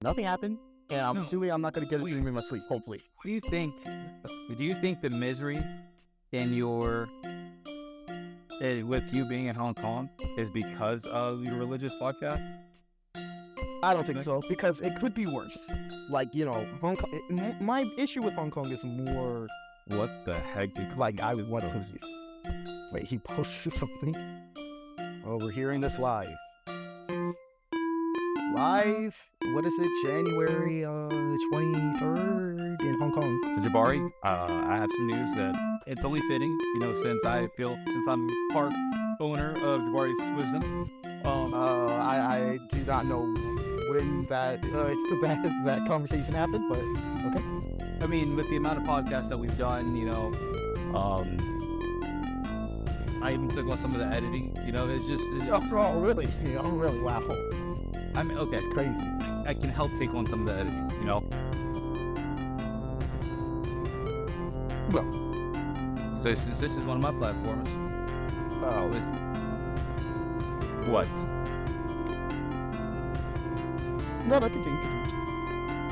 Nothing happened, and I'm No. assuming I'm not going to get a Wait. dream in my sleep, hopefully. What do you think? Do you think the misery in your with you being in Hong Kong is because of your religious podcast? I don't think so, because it could be worse. Like, Hong Kong. My issue with Hong Kong is more What the heck? like I would want to. Wait, he posted something. Oh, we're hearing this live. Live. What is it? January 23rd in Hong Kong. So Jabari, I have some news that it's only fitting, since I'm part owner of Jabari's Wisdom. I do not know when that that conversation happened, but okay. I mean, with the amount of podcasts that we've done, I even took on some of the editing. It's just. Oh, really? Oh, really? Wow. I mean, okay, It's crazy. I can help take on some of the editing. Well, So since this is one of my platforms, oh, what? no, continue.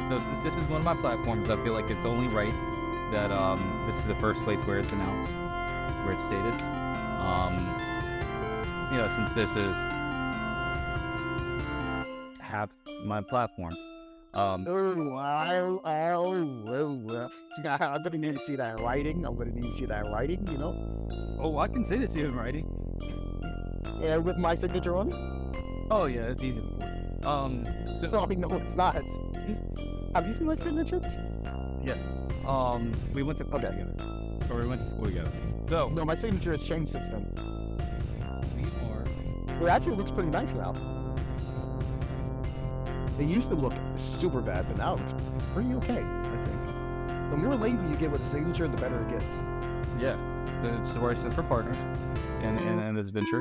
So since this is one of my platforms, I feel like it's only right that this is the first place where it's announced, where it's stated. Since this is half my platform. I'm gonna need to see that in writing. Oh, I can send it to you in writing. And with my signature on it. Oh yeah, it's easy. So No, it's not. Have you seen my signature? yes. We went to college together, or we went to school together. So No, my signature is chain system. we are. It actually looks pretty nice now. It used to look super bad, but now it's pretty okay, I think. The more lazy you get with a signature, the better it gets. Yeah, it's where it says for partners in this venture.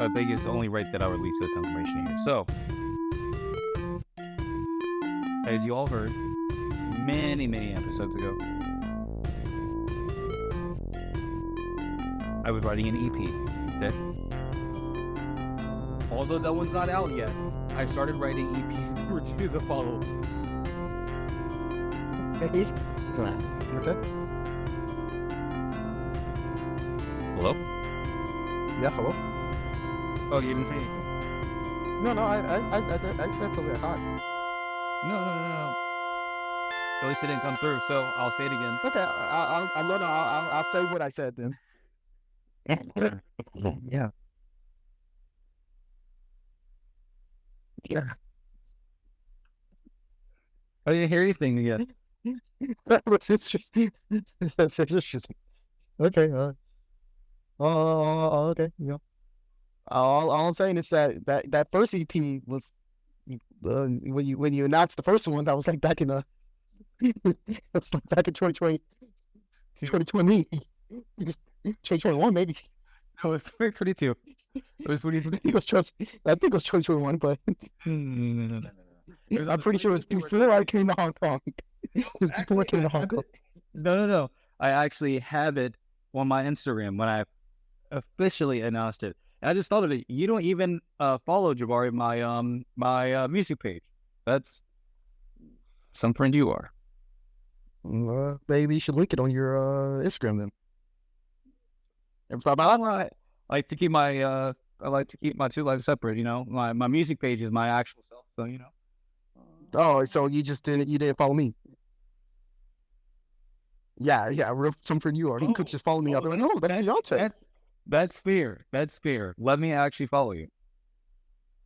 I think it's only right that I release this information here. So, as you all heard, many episodes ago, I was writing an EP. Okay? Although that one's not out yet, I started writing EP number 2 the follow. Hey, okay. Hello? Yeah, hello. Oh, you didn't say anything. No, I said something hot. No. At least it didn't come through, so I'll say it again. Okay, I'll say what I said then. Yeah. Yeah. I didn't hear anything yet. That was interesting. That's interesting. Okay. Okay. Yeah. All I'm saying is that first EP was when you announced the first one, that was like back in that's like back in 2020, 2021 maybe. No, it's 2022. It was 2022. I think it was 2021, but No. I'm pretty sure it was before I came to Hong Kong. It was before I came to Hong Kong. No. I actually have it on my Instagram when I officially announced it. And I just thought of it. You don't even follow Jabari my music page. That's some friend you are. Maybe you should link it on your Instagram then. I like to keep my two lives separate. My music page is my actual self. So Oh, so you didn't follow me? Yeah, real some friend you are. He could just follow me up. Like, no, that's Beyonce. That's fair. Let me actually follow you.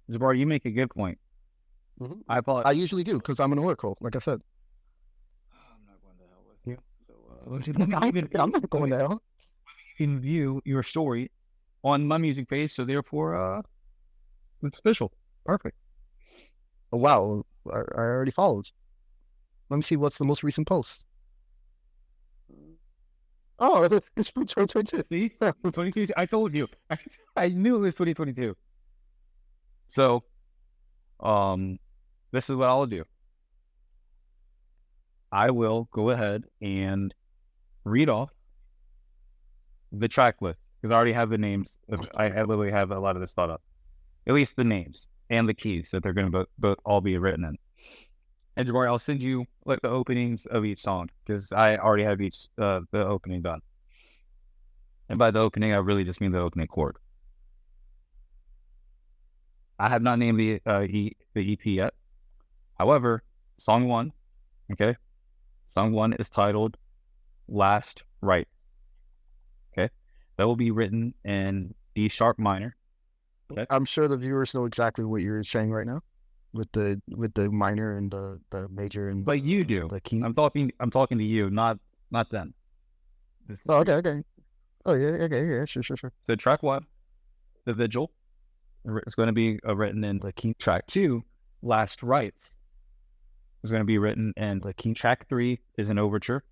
Jabari, you make a good point. Mm-hmm. I apologize. I usually do because I'm an oracle, like I said. I'm not going to hell with you. So I'm not going to hell. Can view your story on my music page, so therefore, it's official. Perfect. Oh, wow, I already followed. Let me see what's the most recent post. Oh, it's from 2022. See, 2022. I told you. I knew it was 2022. So, this is what I'll do. I will go ahead and read off the track list because I already have the names. I literally have a lot of this thought up. At least the names and the keys that they're going to both all be written in. And Jabari, I'll send you like the openings of each song because I already have each the opening done. And by the opening, I really just mean the opening chord. I have not named the EP yet. However, song 1, okay, song 1 is titled "Last Rites." Okay, that will be written in D sharp minor. Okay. I'm sure the viewers know exactly what you're saying right now, with the minor and the major and. But you do. The key. I'm talking to you, not them. Oh, okay. Oh yeah, okay, yeah, sure. So track 1, The Vigil, is going to be written in the key. Track 2, Last Rites, is going to be written in the key. Track 3 is an overture.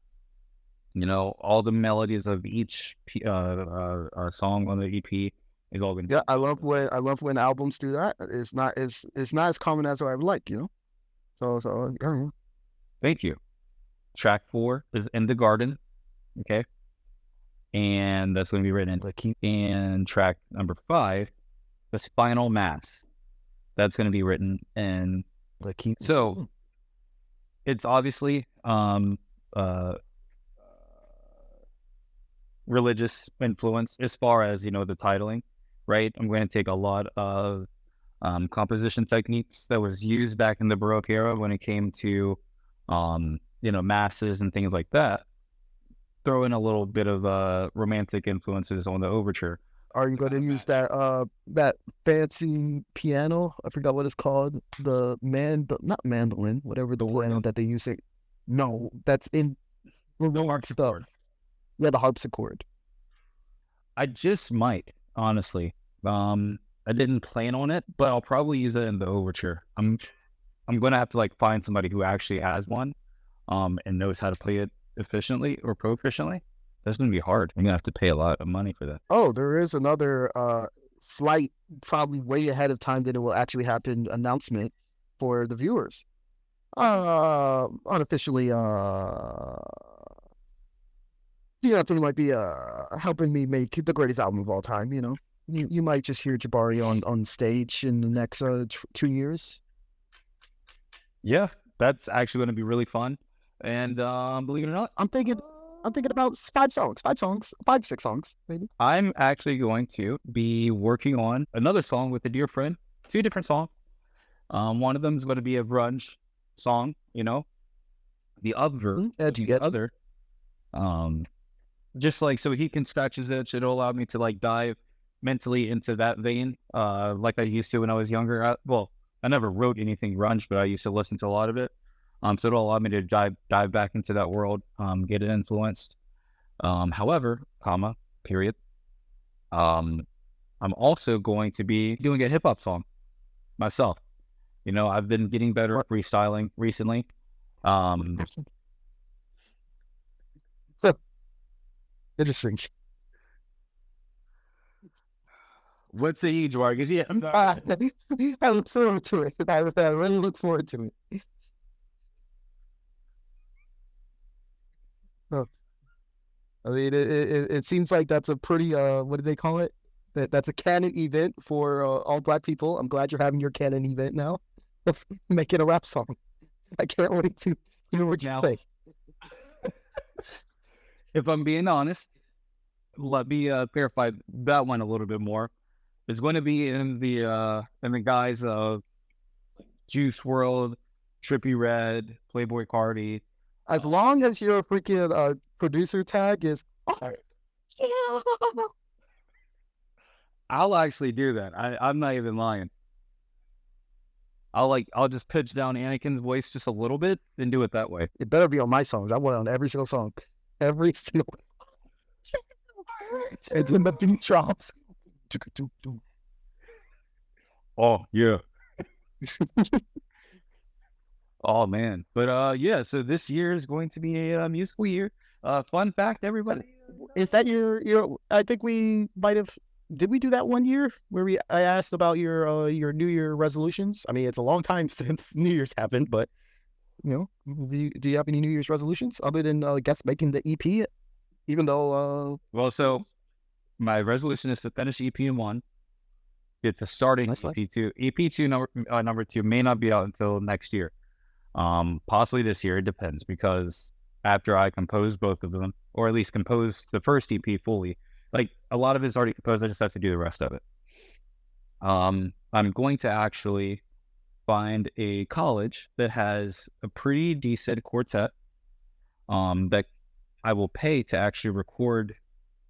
You know, all the melodies of each song on the EP is all going to. Yeah, I love when albums do that. It's not as common as I would like, you know. So yeah. Thank you. Track 4 is In the Garden, okay, and that's going to be written in the key. And track number 5, The Spinal Mass, that's going to be written in the key. So it's obviously religious influence as far as, you know, the titling, right? I'm going to take a lot of composition techniques that was used back in the Baroque era when it came to, you know, masses and things like that. Throw in a little bit of romantic influences on the overture. Are you going to use that fancy piano? I forgot what it's called. Not mandolin, whatever the piano that they use. No, that's in the harpsichord. Yeah, the harpsichord. I just might, honestly. I didn't plan on it, but I'll probably use it in the overture. I'm going to have to like find somebody who actually has one, and knows how to play it efficiently or proficiently. That's going to be hard. I'm going to have to pay a lot of money for that. Oh, there is another slight, probably way ahead of time than it will actually happen, announcement for the viewers. Unofficially, Anthony might be helping me make the greatest album of all time, you know. You might just hear Jabari on stage in the next 2 years. Yeah, that's actually going to be really fun. And believe it or not, I'm thinking about 5 songs, 6 songs, maybe. I'm actually going to be working on another song with a dear friend. 2 different songs. One of them is going to be a grunge song, you know. The other, just like so he can scratch his itch. It'll allow me to like dive mentally into that vein, like I used to when I was younger. I never wrote anything grunge, but I used to listen to a lot of it. So it'll allow me to dive back into that world, get it influenced. However, period. I'm also going to be doing a hip hop song myself. You know, I've been getting better at freestyling recently. Interesting. What's the age, Marcus? Yeah, I look forward to it. I really look forward to it. Oh. I mean, it seems like that's a pretty what do they call it? That's a canon event for all Black people. I'm glad you're having your canon event now, making a rap song. I can't wait to hear what you say. If I'm being honest, let me clarify that one a little bit more. It's going to be in the guise of Juice WRLD, Trippie Redd, Playboy Cardi. As long as your freaking producer tag is, I'll actually do that. I'm not even lying. I'll just pitch down Anakin's voice just a little bit and do it that way. It better be on my songs. I want it on every single song. Every single. And then the beat drops. Oh yeah. Oh man. But yeah, so this year is going to be a musical year. Fun fact, everybody. Is that your I think we might have, did we do that one year where I asked about your New Year resolutions? I mean, it's a long time since New Year's happened, but you know, do you have any New Year's resolutions other than guess making the EP? Even though well, so my resolution is to finish EP1, get to starting Nice. EP2. EP2 number 2 may not be out until next year. Possibly this year. It depends, because after I compose both of them, or at least compose the first EP fully, like a lot of it's already composed. I just have to do the rest of it. I'm going to actually find a college that has a pretty decent quartet, that I will pay to actually record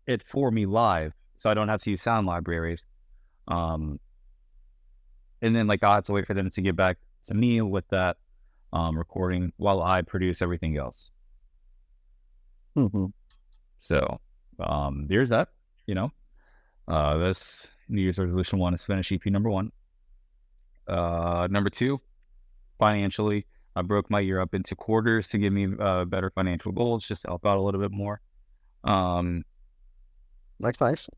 it for me live, so I don't have to use sound libraries. And then like I'll have to wait for them to get back to me with that recording while I produce everything else. Mm-hmm. So there's that. This New Year's resolution 1 is finish EP number 1. Number 2, financially, I broke my year up into quarters to give me better financial goals, just to help out a little bit more. Nice.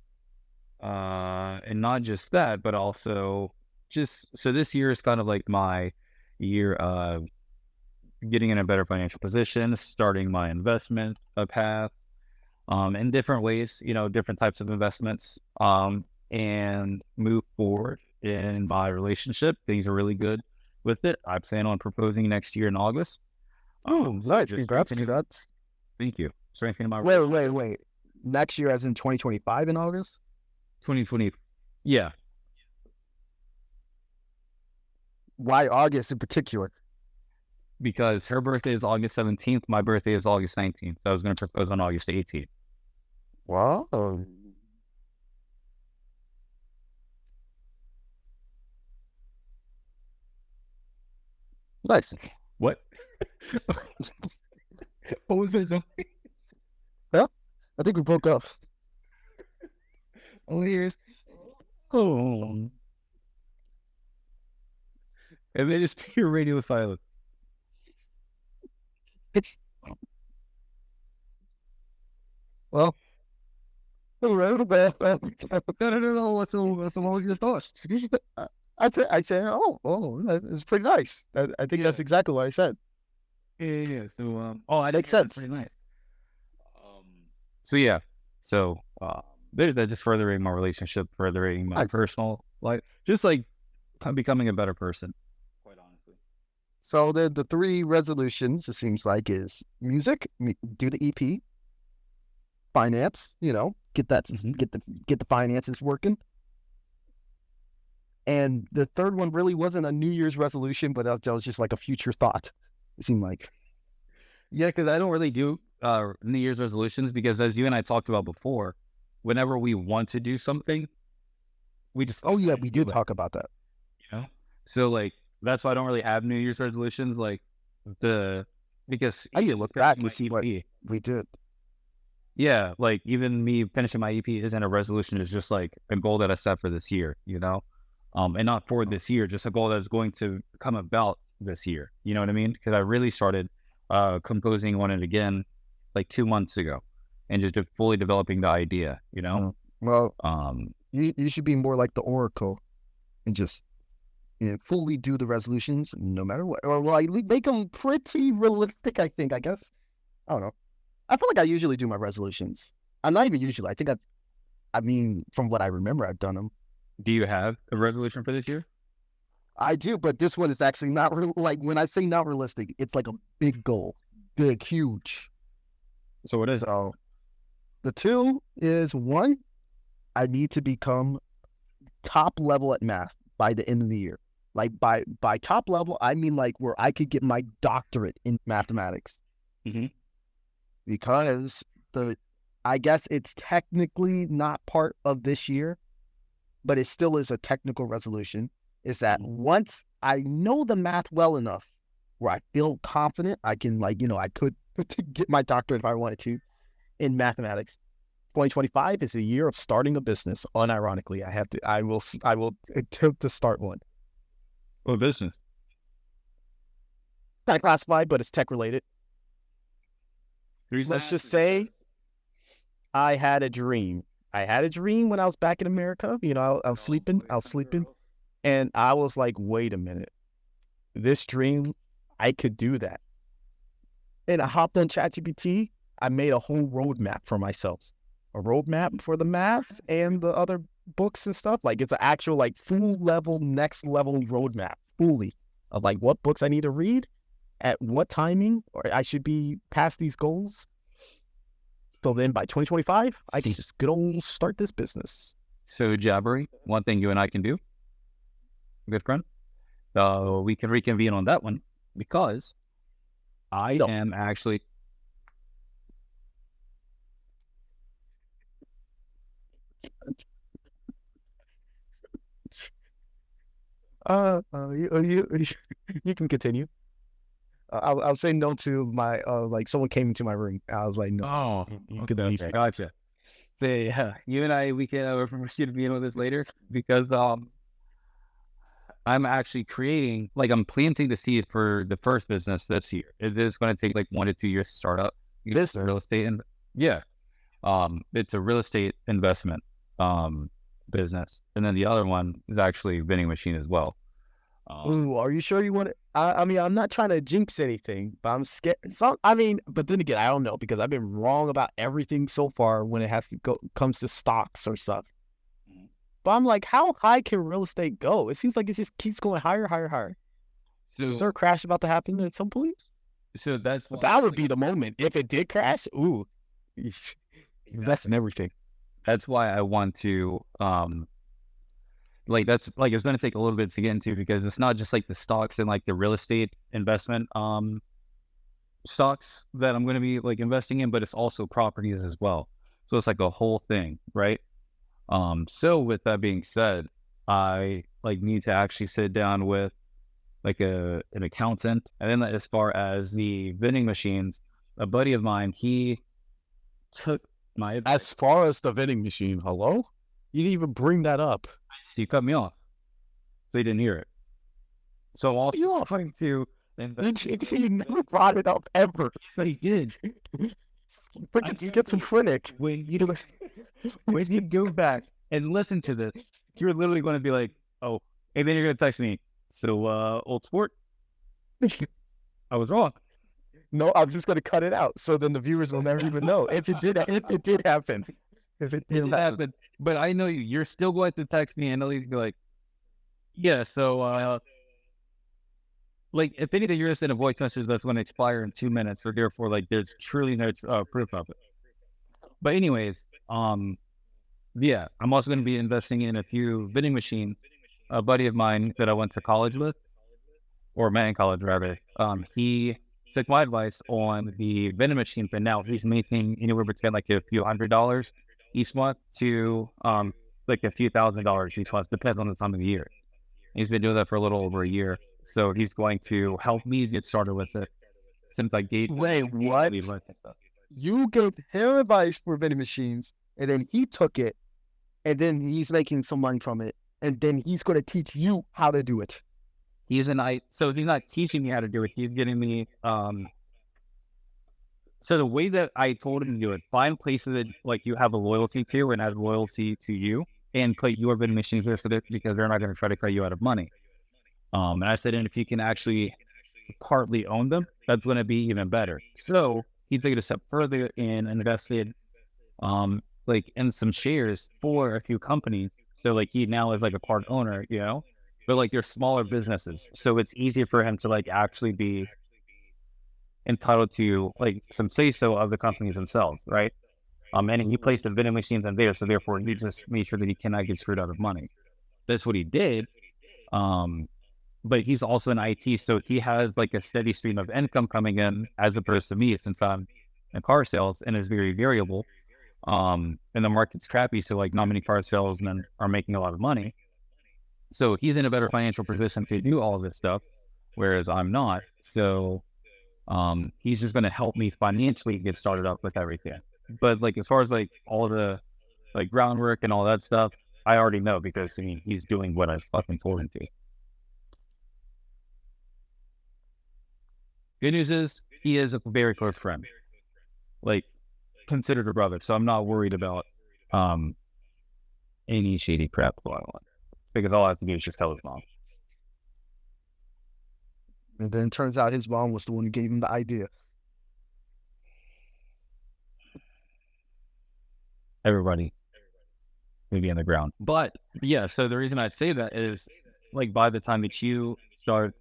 And not just that, but also so this year is kind of like my year of getting in a better financial position, starting my investment path, in different ways, different types of investments, and move forward in my relationship. Things are really good with it. I plan on proposing next year in August. Oh, nice. Congrats. Thank you. Strengthening my Wait. Next year, as in 2025 in August? 2020. Yeah. Why August in particular? Because her birthday is August 17th. My birthday is August 19th. So I was going to propose on August 18th. Wow. Nice. What? What was that? Yeah, I think we broke up. Oh, here's. Oh. And then just hear radio silence. It's well. No. What's your thoughts? I said, oh, that's pretty nice. I think that's exactly what I said. Yeah. So, I Makes sense. Pretty nice. So yeah. So, they're just furthering my relationship, furthering my personal life, just like I'm becoming a better person. Quite honestly. So the 3 resolutions, it seems like, is music, do the EP, finance, get that, get the finances working. And the third one really wasn't a New Year's resolution, but that was just like a future thought. It seemed like. Yeah, because I don't really do New Year's resolutions, because as you and I talked about before, whenever we want to do something, we just we did talk about that. So like that's why I don't really have New Year's resolutions, because I need to look back and see what we did. Yeah, like even me finishing my EP isn't a resolution; it's just like a goal that I set for this year, and not for this year, just a goal that is going to come about this year. You know what I mean? Because I really started composing on it again like 2 months ago, and just fully developing the idea. Well, you should be more like the Oracle, and just fully do the resolutions no matter what, or make them pretty realistic. I guess. I don't know. I feel like I usually do my resolutions. I'm not even usually. I think from what I remember, I've done them. Do you have a resolution for this year? I do, but this one is actually not like, when I say not realistic, it's like a big goal, big, huge. So what is it? So the 2 is, 1, I need to become top level at math by the end of the year. Like by top level, I mean like where I could get my doctorate in mathematics. Mm-hmm. Because I guess it's technically not part of this year, but it still is a technical resolution, is that once I know the math well enough where I feel confident, I can I could get my doctorate if I wanted to in mathematics. 2025 is a year of starting a business. Unironically, I will attempt to start one. What business? Not classified, but it's tech related. Let's just say I had a dream. I had a dream when I was back in America. I was sleeping, and I was like, wait a minute. This dream, I could do that. And I hopped on ChatGPT. I made a whole roadmap for myself. a roadmap for the math and the other books and stuff. Like it's an actual like full level, next level roadmap, fully of like what books I need to read at what timing, or I should be past these goals. So then by 2025, I can just good old start this business. So Jabari, one thing you and I can do, good friend, we can reconvene on that one because I am actually. You can continue. I'll say no to my like someone came into my room. I was like, no. Oh, You can leave. gotcha. So yeah, you and I, we can reconvene on this later because I'm actually creating, like I'm planting the seed for the first business this year. It is going to take like 1 to 2 years to start up. It's real estate, and yeah, it's a real estate investment business, and then the other one is actually a vending machine as well. Ooh, are you sure you want it? I mean, I'm not trying to jinx anything, but I'm scared. I mean, but then again, I don't know because I've been wrong about everything so far when it has to comes to stocks or stuff. But I'm like, how high can real estate go? It seems like it just keeps going higher, higher, higher. So is there a crash about to happen at some point? So that would be the moment if it did crash. Ooh, that's everything. That's why I want to like that's like it's going to take a little bit to get into because it's not just like the stocks and like the real estate investment stocks that I'm going to be like investing in, but it's also properties as well. So it's like a whole thing, right? So with that being said, I like need to actually sit down with like an accountant. And then as far as the vending machines, a buddy of mine, he took my advice. As far as the vending machine, hello? You didn't even bring that up. You cut me off. So you didn't hear it. So I'm also going to you never brought it up ever. So he did. Freaking schizophrenic. When you go back and listen to this, you're literally going to be like, oh, and then you're going to text me. So, old sport, I was wrong. No, I'm just going to cut it out. So then the viewers will never even know if it did happen. If it did happen. But I know you're still going to text me and at least be like, yeah, so, like, if anything, you're going to send a voice message that's going to expire in 2 minutes, or therefore, like, there's truly no proof of it. But anyways, yeah, I'm also going to be investing in a few vending machines. A buddy of mine that I went to college with, or met in college rather, he took my advice on the vending machine, but now he's making anywhere between like a few $100s each month to like a few $1,000s each month, depends on the time of the year. He's been doing that for a little over a year, so he's going to help me get started with it. Since I gave what? You gave him advice for vending machines, and then he took it, and then he's making some money from it, and then he's going to teach you how to do it. So he's not teaching me how to do it. He's getting me. So the way that I told him to do it, find places that like you have a loyalty to and have loyalty to you, and put your vending machines there because they're not going to try to cut you out of money. And I said, and if you can actually partly own them, that's going to be even better. So he took it a step further and invested, like in some shares for a few companies. So like he now is like a part owner, you know, but like they're smaller businesses. So it's easier for him to like actually be entitled to like some say-so of the companies themselves, right? And he placed the vending machines in there. So therefore he just made sure that he cannot get screwed out of money. That's what he did. But he's also in IT. So he has like a steady stream of income coming in as opposed to me, since I'm in car sales and is very variable. And the market's crappy, so like not many car salesmen are making a lot of money. So he's in a better financial position to do all of this stuff, whereas I'm not. So he's just going to help me financially get started up with everything. But like as far as like all the like groundwork and all that stuff, I already know because I mean he's doing what I fucking told him to. Good news is he is a very close friend, like considered a brother. So I'm not worried about any shady crap going on, because all I have to do is just tell his mom. And then it turns out his mom was the one who gave him the idea. everybody would be on the ground. But yeah, so the reason I say that is like by the time that you start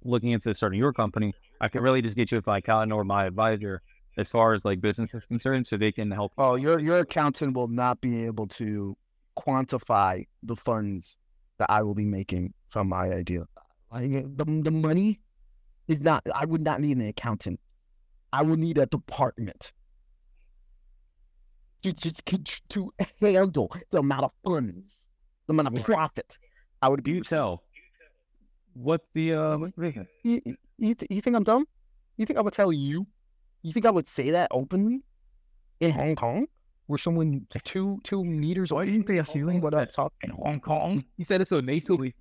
looking into starting your company, I can really just get you with my accountant or my advisor as far as like business is concerned, so they can help. Oh, your accountant will not be able to quantify the funds that I will be making from my idea. Like the money is not. I would not need an accountant. I would need a department to handle the amount of funds, the amount of profit. I would be. You tell what the You think I'm dumb? You think I would tell you? You think I would say that openly in Hong Kong, where someone two meters away from the ceiling? What up, talk in Hong Kong? You said it so nasally.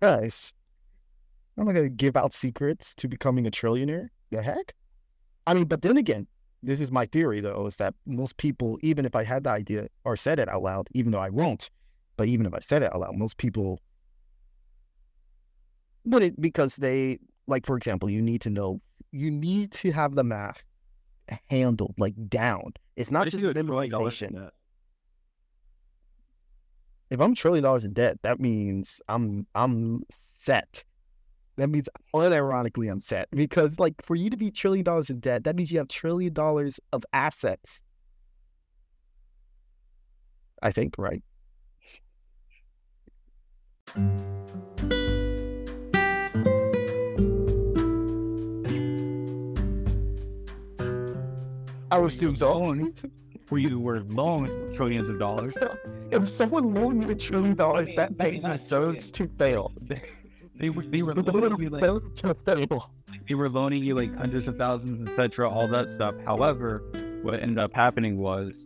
Guys, I'm not gonna give out secrets to becoming a trillionaire. The heck? I mean, but then again, this is my theory though, is that most people, even if I had the idea or said it out loud, even though I won't, but even if I said it out loud, most people wouldn't, because they, like, for example, you need to have the math handled, like, down. It's not just memorization. If I'm $1 trillion in debt, that means I'm set. That means, unironically, I'm set. Because, like, for you to be $1 trillion in debt, that means you have $1 trillion of assets. I think, right? I would assume so. Where you were loaned trillions of dollars. If someone loaned me $1 trillion, that bank deserves to fail. They were loaning you like hundreds of thousands, etc., all that stuff. However, what ended up happening was,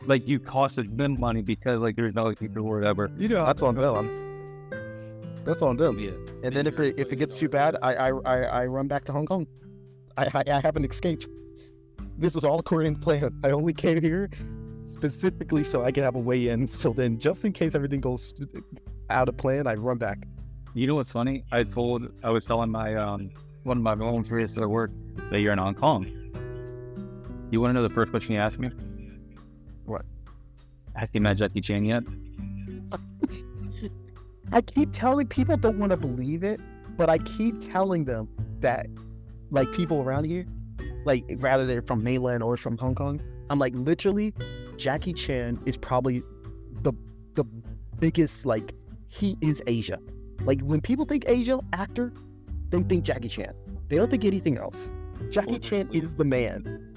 like, you costed them money because like there's no people or whatever. You know, that's on them. That's on them. Yeah. And then if it gets too bad, I run back to Hong Kong. I haven't escaped. This was all according to plan. I only came here specifically so I can have a way in. So then, just in case everything goes out of plan, I run back. You know what's funny? I was telling my one of my volunteers at work that you're in Hong Kong. You want to know the first question he asked me? What? Has he met Jackie Chan yet? I keep telling people, don't want to believe it, but I keep telling them that, like, people around here, like, rather they're from mainland or from Hong Kong, I'm like, literally, Jackie Chan is probably the biggest, like, he is Asia. Like, when people think Asia actor, they think Jackie Chan. They don't think anything else. Jackie Chan is the man.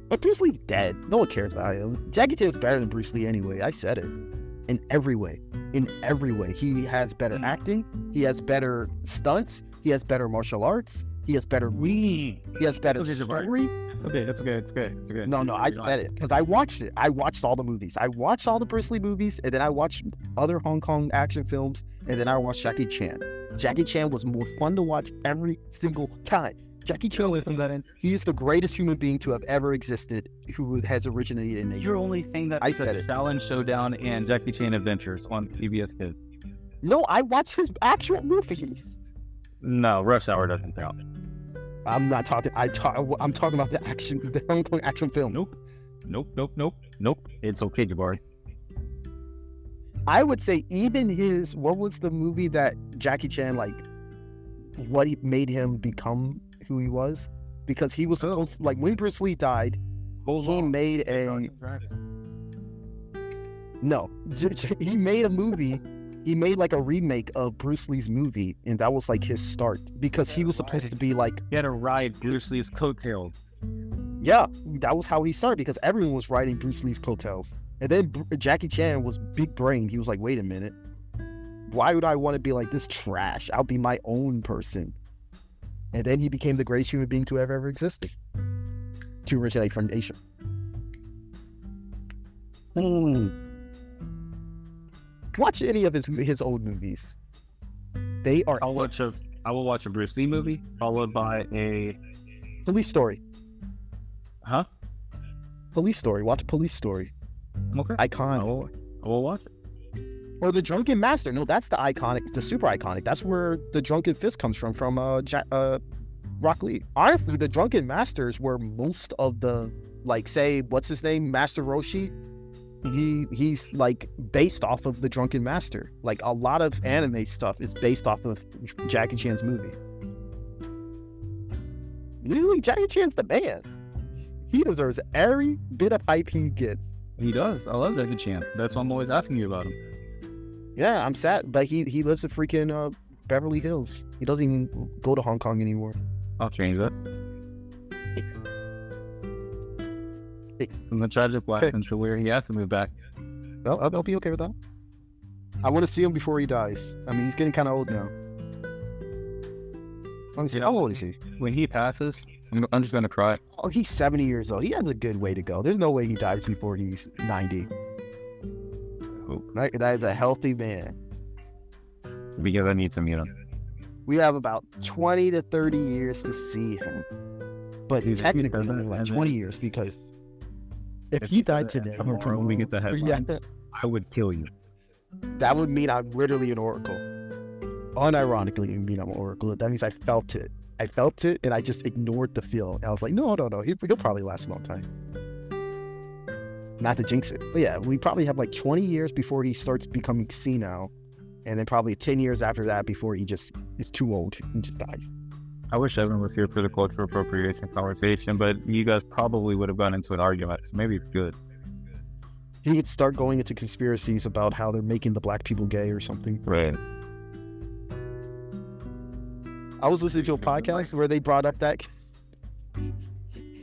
But Bruce Lee's dead. No one cares about him. Jackie Chan is better than Bruce Lee anyway. I said it. In every way. In every way. He has better acting. He has better stunts. He has better martial arts. He has better He has better story. Okay, that's okay. It's okay. No, I said it because I watched it. I watched all the movies. I watched all the Bruce Lee movies, and then I watched other Hong Kong action films, and then I watched Jackie Chan. Jackie Chan was more fun to watch every single time. Jackie Chan was he is the greatest human being to have ever existed, who has originated in Asia. You're only saying that I said it. Challenge Showdown and Jackie Chan Adventures on PBS Kids. No, I watched his actual movies. No, Rush Hour doesn't count. I'm not talking. I'm talking about the Hong Kong action film. Nope. It's okay, Jabari. I would say even his, what was the movie that Jackie Chan, like, what he made him become who he was? Because he was supposed, like, when Bruce Lee died, he made a movie. He made like a remake of Bruce Lee's movie, and that was like his start, because he was supposed to be like, he had to ride Bruce Lee's coattails. Yeah, that was how he started, because everyone was riding Bruce Lee's coattails. And then Jackie Chan was big brained. He was like, wait a minute, why would I want to be like this trash? I'll be my own person. And then he became the greatest human being to have ever existed, to originate from Asia. Watch any of his old movies. They are. I will watch a Bruce Lee movie followed by a Police Story. Huh? Police Story. Watch Police Story. Okay. Iconic. I will watch it. Or The Drunken Master. No, that's the super iconic. That's where the Drunken Fist comes from Rock Lee. Honestly, the Drunken Masters were most of the, like, say, what's his name, Master Roshi. He's like based off of the Drunken Master. Like a lot of anime stuff is based off of Jackie Chan's movie. Literally, Jackie Chan's the man. He deserves every bit of hype he gets. He does. I love Jackie Chan. That's why I'm always asking you about him. Yeah, I'm sad, but he lives in freaking Beverly Hills. He doesn't even go to Hong Kong anymore. I'll change that. From the tragic black country where he has to move back. Well, I'll be okay with that. I want to see him before he dies. I mean, he's getting kind of old now. Let me see. How old is he? When he passes, I'm just going to cry. Oh, he's 70 years old. He has a good way to go. There's no way he dies before he's 90. That is a healthy man. Because I need to meet him. We have about 20 to 30 years to see him. But technically, like 20 years because if he died today, when we get the headline, I would kill you. That would mean I'm literally an oracle. Unironically, it would mean I'm an oracle. That means I felt it. I felt it, and I just ignored the feel. And I was like, no. He'll probably last a long time. Not to jinx it. But yeah, we probably have like 20 years before he starts becoming senile. And then probably 10 years after that before he just is too old and just dies. I wish Evan was here for the cultural appropriation conversation, but you guys probably would have gone into an argument. So maybe it's good. He would start going into conspiracies about how they're making the black people gay or something. Right. I was listening to a podcast where they brought up that.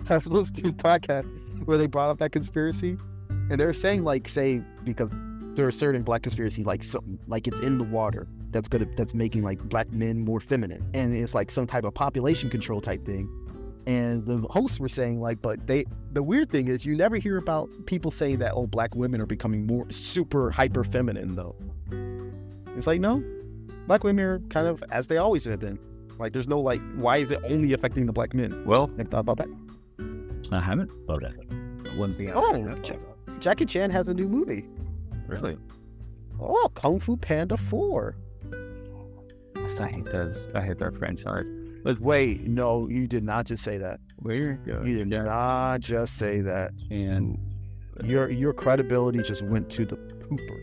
I was listening to a podcast where they brought up that conspiracy, and they're saying say because there are certain black conspiracy something like it's in the water that's making like black men more feminine, and it's like some type of population control type thing. And the hosts were saying but the weird thing is you never hear about people saying that black women are becoming more super hyper feminine though. It's like no, black women are kind of as they always have been. Like there's no why is it only affecting the black men? Well, have thought about that? I haven't thought of that. One thing. Jackie Chan has a new movie. Really? Oh, Kung Fu Panda 4. I hate that franchise. Wait, no, you did not just say that. You did not just say that. And your credibility just went to the pooper.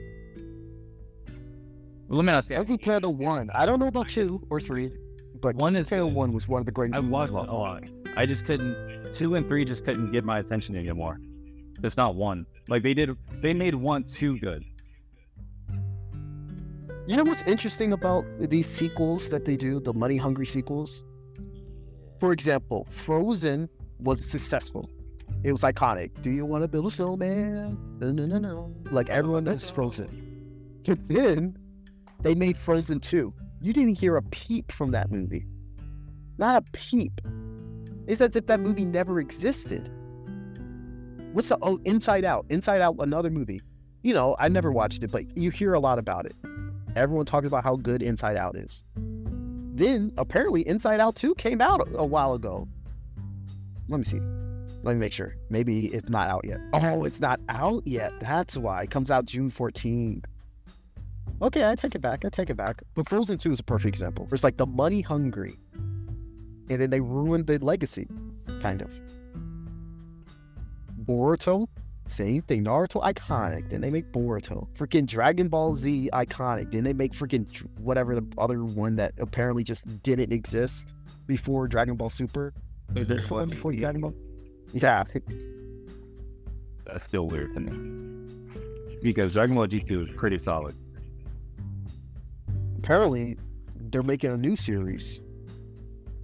Well, let me not say. Kung Fu Panda 1. I don't know about 2 or 3, but Panda 1 was one of the greatest. I watched a lot. I just couldn't. 2 and 3 just couldn't get my attention anymore. It's not 1. They made 1 too good. You know what's interesting about these sequels that they do, the money-hungry sequels? For example, Frozen was successful. It was iconic. Do you want to build a snowman? No. Like everyone knows Frozen. But then they made Frozen 2. You didn't hear a peep from that movie. Not a peep. It's as if that movie never existed. What's Inside Out? Inside Out, another movie. You know, I never watched it, but you hear a lot about it. Everyone talks about how good Inside Out is. Then, apparently, Inside Out 2 came out a while ago. Let me see. Let me make sure. Maybe it's not out yet. Oh, it's not out yet. That's why. It comes out June 14th. Okay, I take it back. But Frozen 2 is a perfect example. It's like the money hungry. And then they ruined the legacy, kind of. Boruto, same thing. Naruto, iconic. Then they make Boruto. Freaking Dragon Ball Z, iconic. Then they make freaking whatever the other one that apparently just didn't exist before Dragon Ball Super. There's one before Dragon Ball. Yeah. That's still weird to me. Because Dragon Ball GT is pretty solid. Apparently, they're making a new series.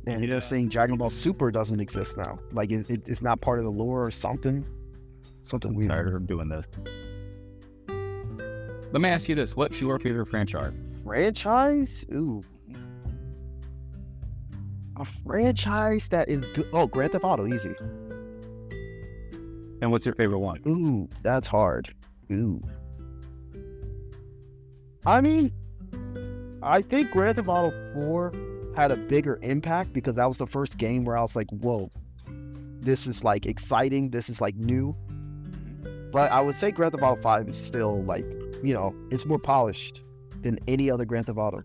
And they're saying Dragon Ball Super doesn't exist now. Like, it's not part of the lore or something. Something weird. I'm tired of doing this. Let me ask you this. What's your favorite franchise? Franchise? Ooh. A franchise that is good. Oh, Grand Theft Auto, easy. And what's your favorite one? Ooh, that's hard. Ooh. I mean, I think Grand Theft Auto 4 had a bigger impact because that was the first game where I was like, whoa, this is like exciting. This is like new. But I would say Grand Theft Auto 5 is still like, you know, it's more polished than any other Grand Theft Auto.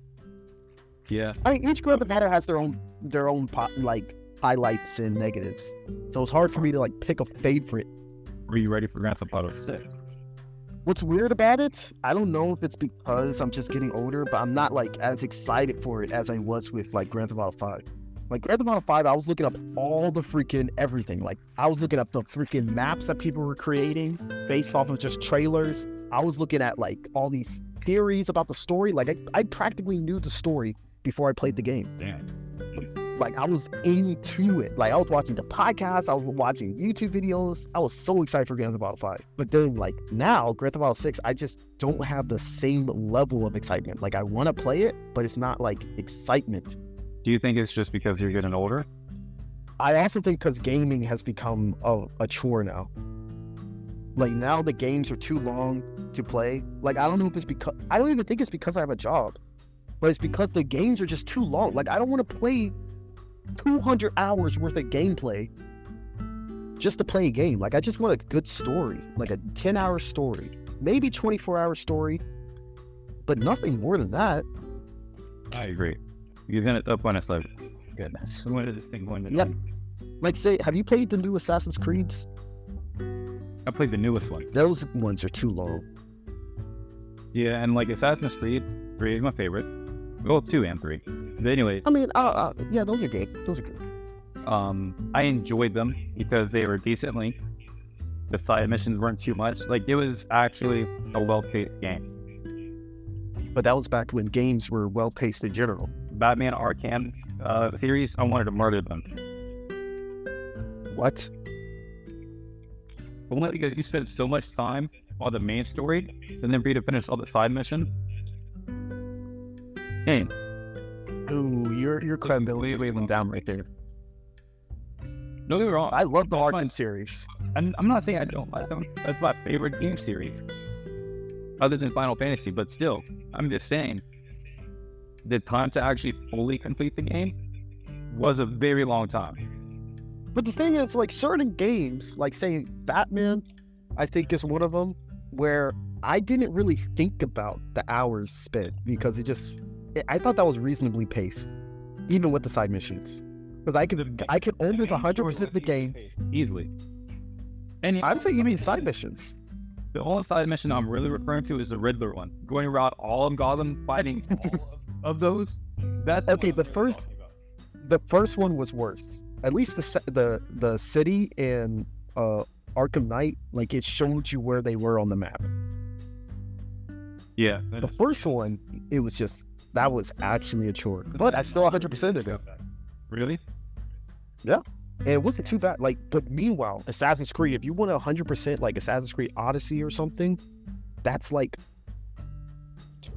Yeah. I mean, each Grand Theft Auto has their own like highlights and negatives, so it's hard for me to like pick a favorite. Are you ready for Grand Theft Auto 6? What's weird about it, I don't know if it's because I'm just getting older, but I'm not like as excited for it as I was with like Grand Theft Auto 5. Like Grand Theft Auto 5, I was looking up all the freaking everything. Like I was looking up the freaking maps that people were creating based off of just trailers. I was looking at like all these theories about the story. Like I practically knew the story before I played the game. Damn. Like I was into it. Like I was watching the podcast, I was watching YouTube videos. I was so excited for Grand Theft Auto 5. But then like now, Grand Theft Auto 6, I just don't have the same level of excitement. Like I want to play it, but it's not like excitement. Do you think it's just because you're getting older? I also think because gaming has become a chore now. Like now the games are too long to play. Like I don't know if it's because, I don't even think it's because I have a job, but it's because the games are just too long. Like I don't want to play 200 hours worth of gameplay just to play a game. Like I just want a good story, like a 10-hour story, maybe 24-hour story, but nothing more than that. I agree. You're gonna up when it's like, goodness, when is this thing going to? Yeah. Like say, have you played the new Assassin's Creeds? I played the newest one. Those ones are too long. Yeah, and like Assassin's Creed 3 is my favorite. Well, 2 and 3. But anyway, I mean, yeah, those are good. Those are good. I enjoyed them because they were decent length. The side missions weren't too much. Like it was actually a well-paced game. But that was back when games were well-paced in general. Batman Arkham series, I wanted to murder them. What? Only because you spent so much time on the main story, and then for you to finish all the side mission. Game. Ooh, you're credibility them down right there. Don't get me wrong. I love the Arkham series. And I'm not saying I don't like them. That's my favorite game series, other than Final Fantasy. But still, I'm just saying, the time to actually fully complete the game was a very long time. But the thing is, like certain games, like say Batman, I think is one of them, where I didn't really think about the hours spent because I thought that was reasonably paced, even with the side missions. Because I could almost 100% the game easily. And I'd say even side missions. The only side mission I'm really referring to is the Riddler one, going around all of Gotham fighting all of those. That's okay. The first one was worse. At least the city in Arkham Knight, like it showed you where they were on the map. Yeah. The first one, it was just, that was actually a chore. But I still 100%ed it. Really? Yeah. And it wasn't too bad. Like, but meanwhile, Assassin's Creed, if you want 100% like Assassin's Creed Odyssey or something, that's like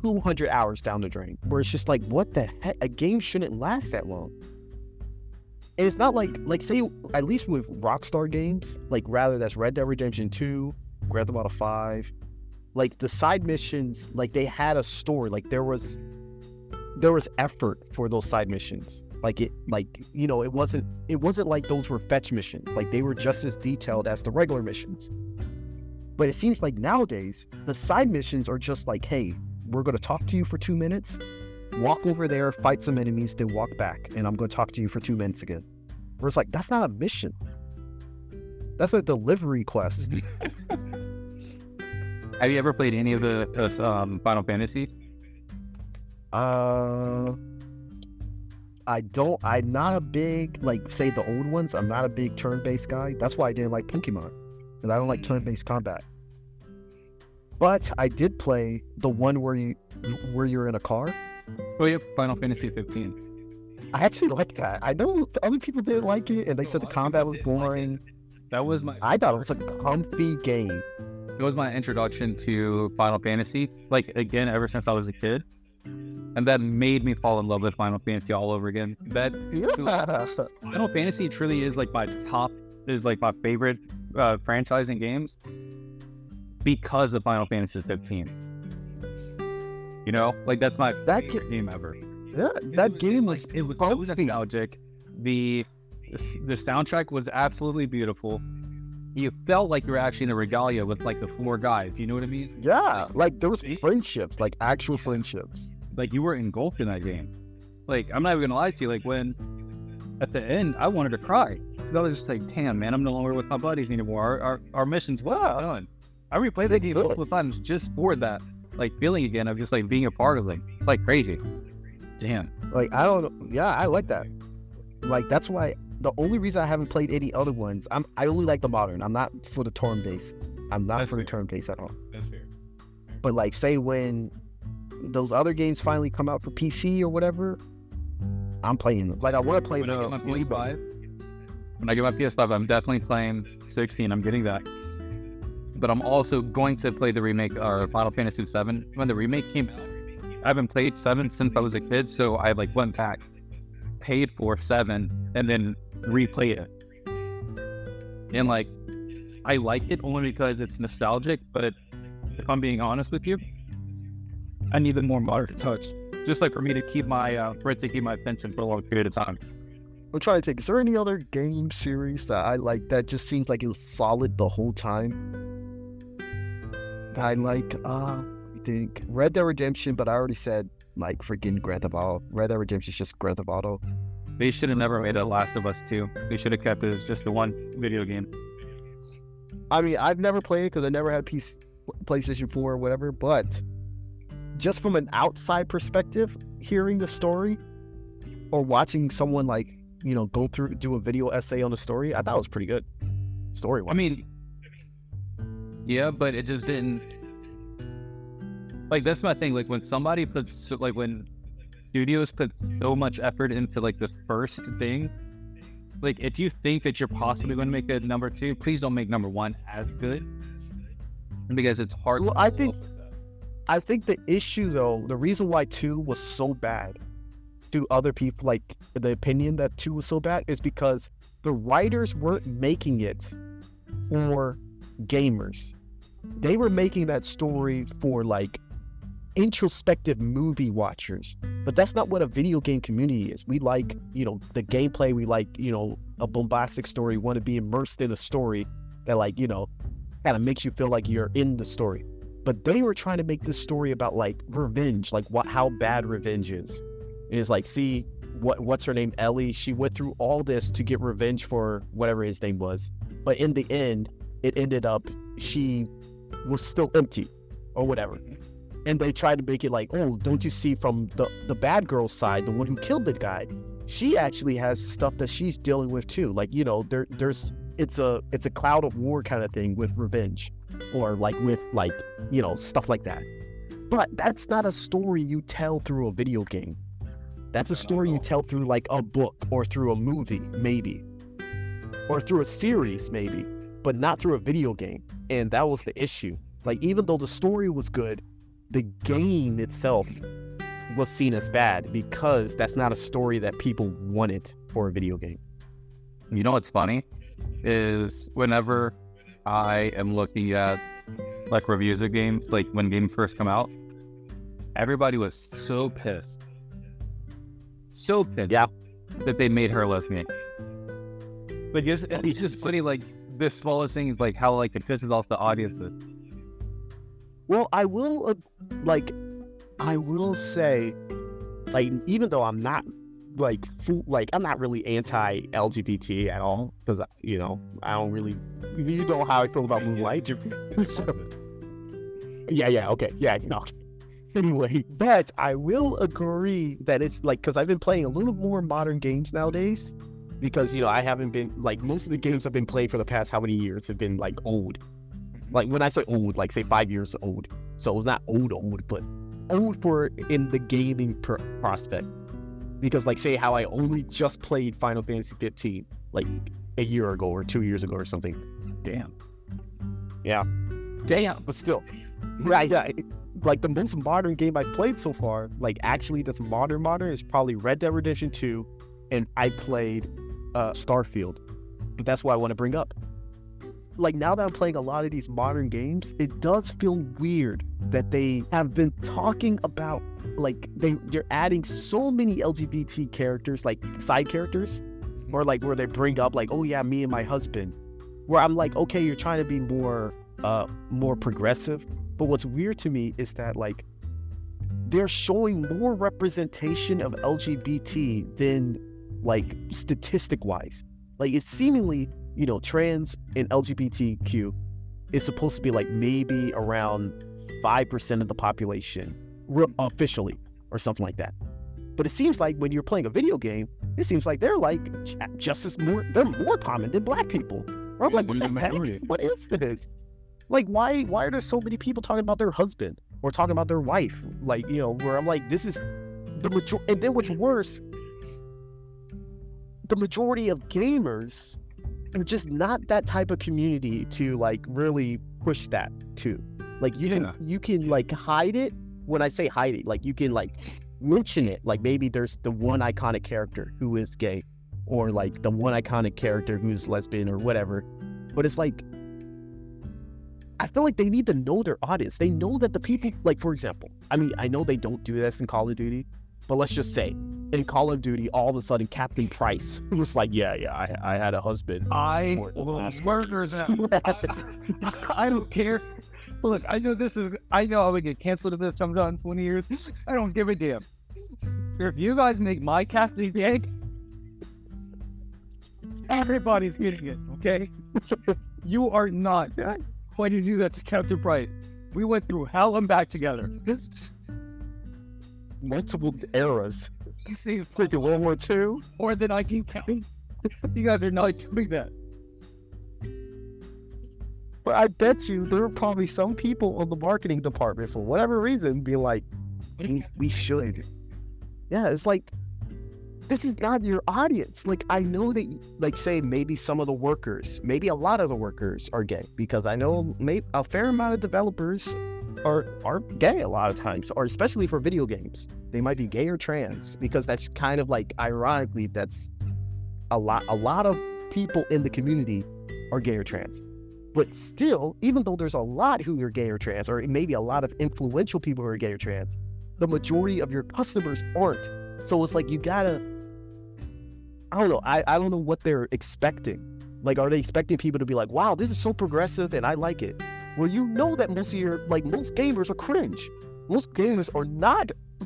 200 hours down the drain. Where it's just like, what the heck? A game shouldn't last that long. And it's not like say, at least with Rockstar games, like rather that's Red Dead Redemption 2, Grand Theft Auto 5, like the side missions, like they had a story, like there was effort for those side missions. It wasn't like those were fetch missions. Like they were just as detailed as the regular missions. But it seems like nowadays, the side missions are just like, hey, we're going to talk to you for 2 minutes, walk over there, fight some enemies, then walk back, and I'm going to talk to you for 2 minutes again. Where it's like, that's not a mission. That's a delivery quest. Have you ever played any of the Final Fantasy? I'm not a big, like, say the old ones, I'm not a big turn-based guy. That's why I didn't like Pokemon, because I don't like turn-based combat. But I did play the one where you're in a car. Oh, yeah, Final Fantasy 15. I actually like that. I know other people didn't like it, and they said the combat was boring. I thought it was a comfy game. It was my introduction to Final Fantasy, like, again, ever since I was a kid. And that made me fall in love with Final Fantasy all over again. Final Fantasy truly is like my favorite franchise in games because of Final Fantasy 15. You know, like that's my favorite game ever. Yeah, that game was nostalgic. The soundtrack was absolutely beautiful. You felt like you were actually in a regalia with like the 4 guys. You know what I mean? Yeah, like there was friendships, like actual friendships. Like you were engulfed in that game. Like, I'm not even gonna lie to you. Like, when at the end, I wanted to cry. I was just like, damn, man, I'm no longer with my buddies anymore. Our mission's well done. I replayed the game a couple of times just for that, like, feeling again of just like being a part of it. Like crazy. Damn. Like, I don't know. Yeah, I like that. Like, that's why the only reason I haven't played any other ones, I only like the modern. I'm not for the turn-based. I'm not That's for the fair. turn-based at all. That's fair. But like, say when those other games finally come out for PC or whatever, I'm playing them. Like, I want to play When I the get my Amiibo. PS5, when I get my PS5, I'm definitely playing 16. I'm getting that. But I'm also going to play the remake, or Final Fantasy VII. When the remake came out, I haven't played 7 since I was a kid, so I like went back, paid for 7, and then replayed it. And like, I like it only because it's nostalgic, but if I'm being honest with you, I need the more modern touch. Just like for me to keep my, for it to keep my attention for a long period of time. I'm trying to think, is there any other game series that I like that just seems like it was solid the whole time? I like, I think Red Dead Redemption, but I already said, like, freaking Grand Theft Auto. Red Dead Redemption is just Grand Theft Auto. They should have never made a Last of Us 2. They should have kept it as just the one video game. I mean, I've never played it because I never had PlayStation 4 or whatever, but just from an outside perspective, hearing the story or watching someone, like, you know, do a video essay on the story, I thought it was pretty good. Story-wise. I mean, yeah, but it just didn't. Like, that's my thing. Like, when somebody puts, like, when studios put so much effort into, like, this first thing, like, if you think that you're possibly going to make a number 2, please don't make number 1 as good. Because it's hard. Well, I think the issue, though, the reason why 2 was so bad to other people, like, the opinion that 2 was so bad, is because the writers weren't making it for gamers. They were making that story for, like, introspective movie watchers. But that's not what a video game community is. We like, you know, the gameplay. We like, you know, a bombastic story. We want to be immersed in a story that, like, you know, kind of makes you feel like you're in the story. But they were trying to make this story about, like, revenge, like how bad revenge is. It's like, see, what's her name, Ellie? She went through all this to get revenge for whatever his name was. But in the end, it ended up she was still empty or whatever. And they tried to make it like, oh, don't you see, from the bad girl's side, the one who killed the guy, she actually has stuff that she's dealing with too. Like, you know, it's a cloud of war kind of thing with revenge, or like with, like, you know, stuff like that. But that's not a story you tell through a video game. That's a story you tell through, like, a book or through a movie, maybe, or through a series, maybe, but not through a video game. And that was the issue. Like, even though the story was good, the game itself was seen as bad because that's not a story that people wanted for a video game. You know what's funny is whenever I am looking at, like, reviews of games, like when games first come out, everybody was so pissed Yeah. that they made her a lesbian. But it's just funny, like, the smallest things, like how, like, it pisses off the audiences. Well, I will say, like, even though I'm not, like, I'm not really anti-LGBT at all, because, you know, I don't really, you know how I feel about Moonlight. So, yeah, okay, yeah, you know. Anyway, but I will agree that it's, like, because I've been playing a little more modern games nowadays, because, you know, I haven't been, like, most of the games I've been playing for the past how many years have been, like, old. Like, when I say old, like, say 5 years old. So it's not old, but old for in the gaming prospect. Because, like, say how I only just played Final Fantasy 15, like, a year ago or 2 years ago or something. Damn. Yeah. Damn. But still. Yeah. Like, the most modern game I've played so far, like, actually that's modern is probably Red Dead Redemption 2, and I played Starfield. But that's what I want to bring up. Like, now that I'm playing a lot of these modern games, it does feel weird that they have been talking about, like, they're adding so many LGBT characters, like, side characters, or, like, where they bring up, like, oh yeah, me and my husband, where I'm like, okay, you're trying to be more progressive. But what's weird to me is that, like, they're showing more representation of LGBT than like statistic wise. Like it's seemingly, you know, trans and LGBTQ is supposed to be like maybe around 5% of the population officially or something like that. But it seems like when you're playing a video game, it seems like they're like they're more common than black people. Or I'm like, what the heck? What is this? Like, why are there so many people talking about their husband or talking about their wife? Like, you know, where I'm like, this is the majority. And then what's worse, the majority of gamers are just not that type of community to like really push that too. Like you can like hide it. When I say hide it, like you can like mention it. Like maybe there's the one iconic character who is gay, or like the one iconic character who's lesbian or whatever. But it's like, I feel like they need to know their audience. They know that the people, like for example, I mean, I know they don't do this in Call of Duty, but let's just say in Call of Duty, all of a sudden Captain Price was like, I had a husband. I will murder them. I don't care. Look, I know I'm gonna get canceled if this comes out in 20 years. I don't give a damn. If you guys make my casting gay, everybody's getting it, okay? You are not going to do that to Captain Price. We went through hell and back together. Multiple eras. You see, Freaking World War II? More than I can count. You guys are not doing that. But I bet you there are probably some people in the marketing department for whatever reason be like, we should. Yeah, it's like, this is not your audience. Like, I know that, like, say maybe some of the workers, maybe a lot of the workers are gay, because I know a fair amount of developers are gay a lot of times, or especially for video games. They might be gay or trans, because that's kind of like, ironically, that's a lot of people in the community are gay or trans. But still, even though there's a lot who are gay or trans, or maybe a lot of influential people who are gay or trans, the majority of your customers aren't. So it's like, you gotta, I don't know. I don't know what they're expecting. Like, are they expecting people to be like, wow, this is so progressive and I like it? Well, you know that most gamers are cringe. Most gamers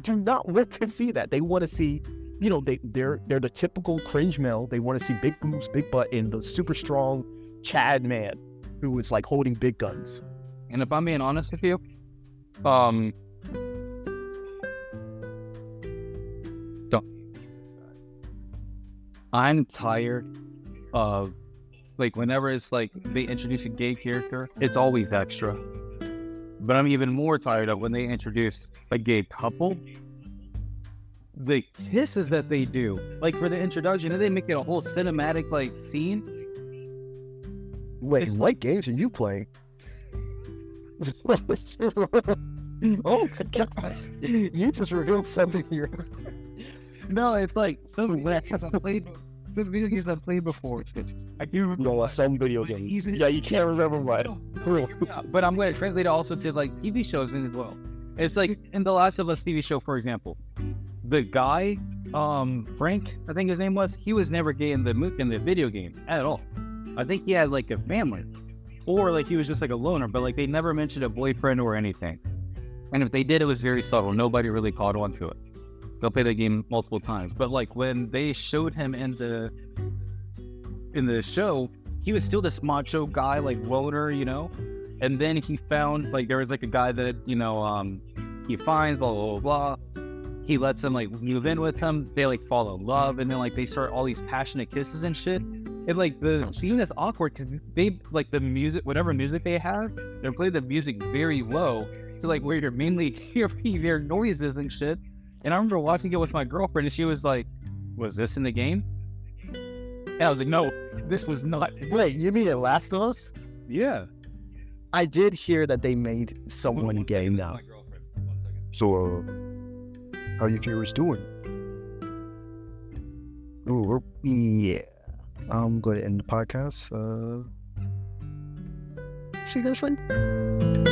do not want to see that. They want to see, you know, they're the typical cringe male. They want to see big boobs, big butt, and the super strong Chad man who is like holding big guns. And if I'm being honest with you, I'm tired of, like, whenever it's like they introduce a gay character, it's always extra. But I'm even more tired of when they introduce a gay couple, the kisses that they do, like for the introduction, and they make it a whole cinematic like scene. Wait, what games are you playing? Oh my gosh, you just revealed something here. No, it's like some video games I've played before. I can't remember. No, some video games. Yeah, you can't remember what. But I'm going to translate it also to like TV shows as well. It's like in The Last of Us TV show, for example, the guy, Frank, I think his name was, he was never gay in the video game at all. I think he had like a family, or like he was just like a loner, but like they never mentioned a boyfriend or anything. And if they did, it was very subtle. Nobody really caught on to it. They'll play the game multiple times, but like when they showed him in the show, he was still this macho guy, like loner, you know. And then he found, like, there was like a guy that, you know, he finds, blah blah blah blah. He lets him like move in with him. They like fall in love, and then like they start all these passionate kisses and shit. And like the scene is awkward because they like the music, whatever music they have, they play the music very low, so like where you're mainly hearing their noises and shit. And I remember watching it with my girlfriend, and she was like, "Was this in the game?" And I was like, "No, this was not." Wait, you mean The Last of Us? Yeah, I did hear that they made someone gay now. So, how you viewers doing? Oh, yeah. I'm going to end the podcast. See you guys later.